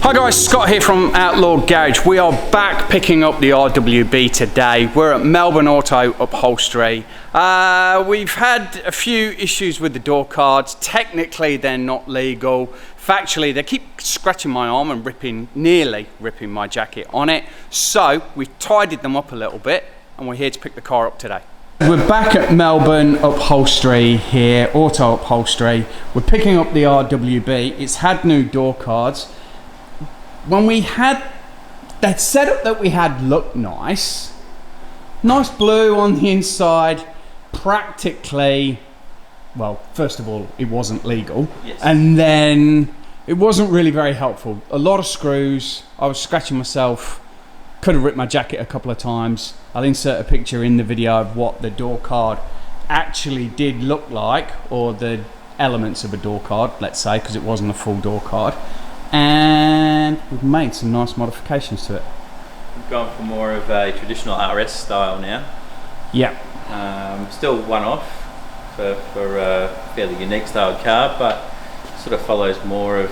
Hi guys, Scott here from Outlaw Garage. We are back picking up the RWB today. We're at Melbourne Auto Upholstery. We've had a few issues with the door cards. Technically they're not legal. Factually they keep scratching my arm and nearly ripping my jacket on it. So we've tidied them up a little bit and we're here to pick the car up today. We're back at Melbourne Upholstery here, Auto Upholstery. We're picking up the RWB. It's had new door cards. When we had that setup that we had looked nice blue on the inside, practically, well, first of all, it wasn't legal, yes. And then it wasn't really very helpful. A lot of screws, I was scratching myself, could have ripped my jacket a couple of times. I'll insert a picture in the video of what the door card actually did look like, or the elements of a door card, let's say, because it wasn't a full door card. And we've made some nice modifications to it. We've gone for more of a traditional RS style now. Yeah. Still one-off for a fairly unique style car, but sort of follows more of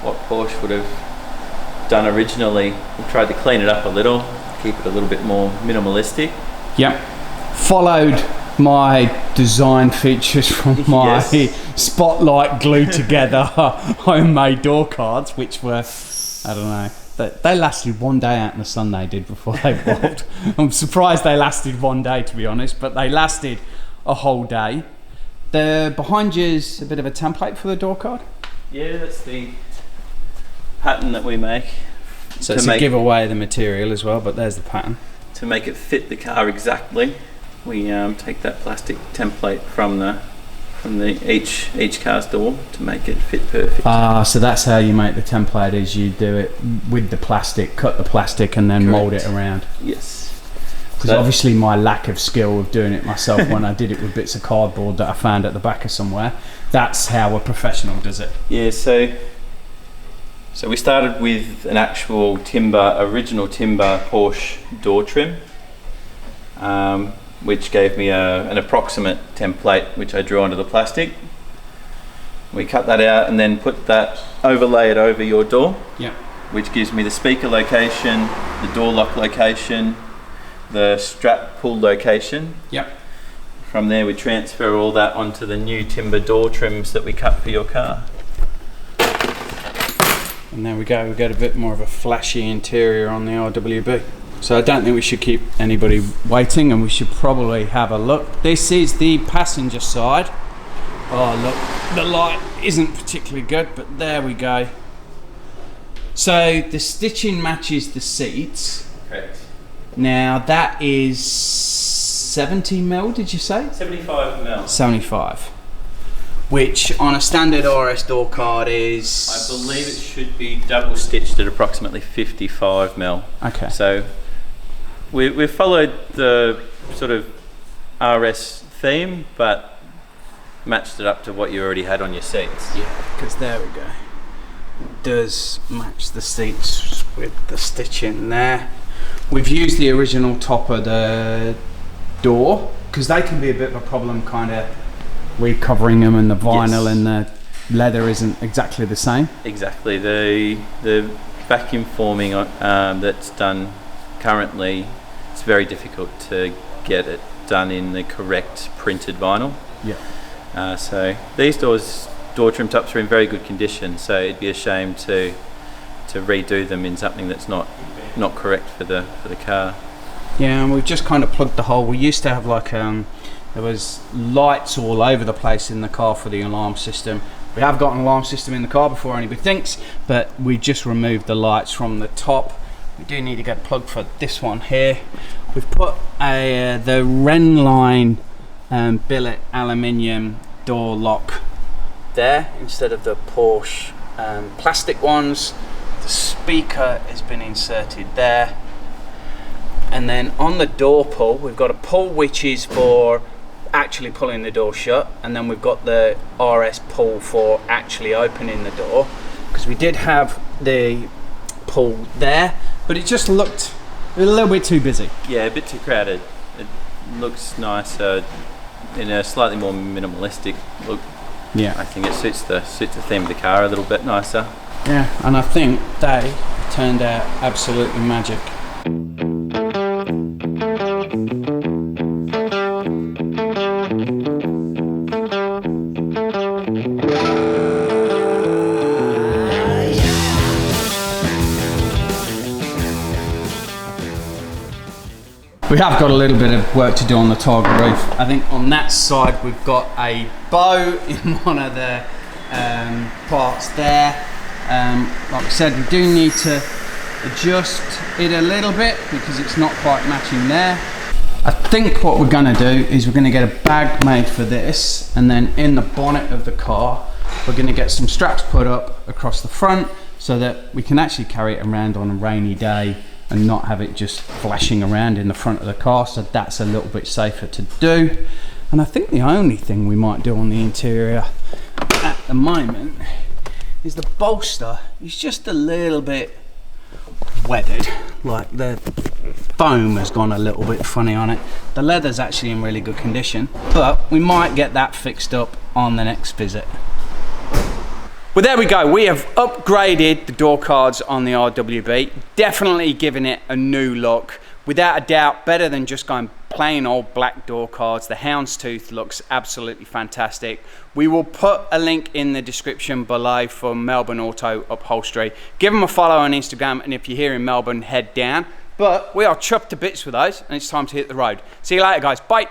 what Porsche would have done originally. We tried to clean it up a little, keep it a little bit more minimalistic. Yep. Followed my design features from my Spotlight glued together homemade door cards, which were, I don't know, they lasted one day out in the sun, they did, before they rolled. I'm surprised they lasted one day, to be honest, but they lasted a whole day. The behind you is a bit of a template for the door card. Yeah, that's the pattern that we make. So it's to give away the material as well, but there's the pattern. To make it fit the car exactly, we take that plastic template from each car's door to make it fit perfect. So that's how you make the template, is you do it with the plastic, cut the plastic and then Correct. mould it around. Yes. Because obviously my lack of skill of doing it myself when I did it with bits of cardboard that I found at the back of somewhere, that's how a professional does it. Yeah, so we started with an actual original timber Porsche door trim, which gave me an approximate template which I drew onto the plastic. We cut that out and then overlay it over your door, which gives me the speaker location, the door lock location, the strap pull location. From there we transfer all that onto the new timber door trims that we cut for your car. And there we go, we get a bit more of a flashy interior on the RWB. So I don't think we should keep anybody waiting, and we should probably have a look. This is the passenger side. Oh look, the light isn't particularly good, but there we go. So the stitching matches the seats. Correct. Now that is 70 mil, did you say? 75 mil. 75. Which on a standard RS door card is... I believe it should be double stitched at approximately 55 mil. Okay. So we've followed the sort of RS theme, but matched it up to what you already had on your seats. Yeah, because there we go. It does match the seats with the stitching there. We've used the original top of the door, because they can be a bit of a problem, kind of recovering them, and the vinyl and the leather isn't exactly the same. Exactly. The vacuum forming that's done currently, it's very difficult to get it done in the correct printed vinyl. Yeah. So these door trim tops are in very good condition, so it'd be a shame to redo them in something that's not correct for the car. Yeah, and we've just kind of plugged the hole. We used to have like there was lights all over the place in the car for the alarm system. We have got an alarm system in the car before anybody thinks, but we just removed the lights from the top. We do need to get a plug for this one here. We've put the Renline billet aluminium door lock there instead of the Porsche plastic ones. The speaker has been inserted there. And then on the door pull, we've got a pull which is for actually pulling the door shut, and then we've got the RS pull for actually opening the door, because we did have the pull there, but it just looked a little bit too busy. Yeah, a bit too crowded. It looks nicer in a slightly more minimalistic look. Yeah, I think it suits the theme of the car a little bit nicer. Yeah, and I think they turned out absolutely magic. We have got a little bit of work to do on the Targa roof. I think on that side we've got a bow in one of the parts there. Like I said, we do need to adjust it a little bit because it's not quite matching there. I think what we're going to do is we're going to get a bag made for this, and then in the bonnet of the car we're going to get some straps put up across the front so that we can actually carry it around on a rainy day and not have it just flashing around in the front of the car, so that's a little bit safer to do. And I think the only thing we might do on the interior at the moment is the bolster is just a little bit weathered, like the foam has gone a little bit funny on it. The leather's actually in really good condition, but we might get that fixed up on the next visit. Well, there we go. We have upgraded the door cards on the RWB, definitely giving it a new look. Without a doubt, better than just going plain old black door cards. The houndstooth looks absolutely fantastic. We will put a link in the description below for Melbourne Auto Upholstery. Give them a follow on Instagram, and if you're here in Melbourne, head down. But we are chuffed to bits with those, and it's time to hit the road. See you later, guys. Bye.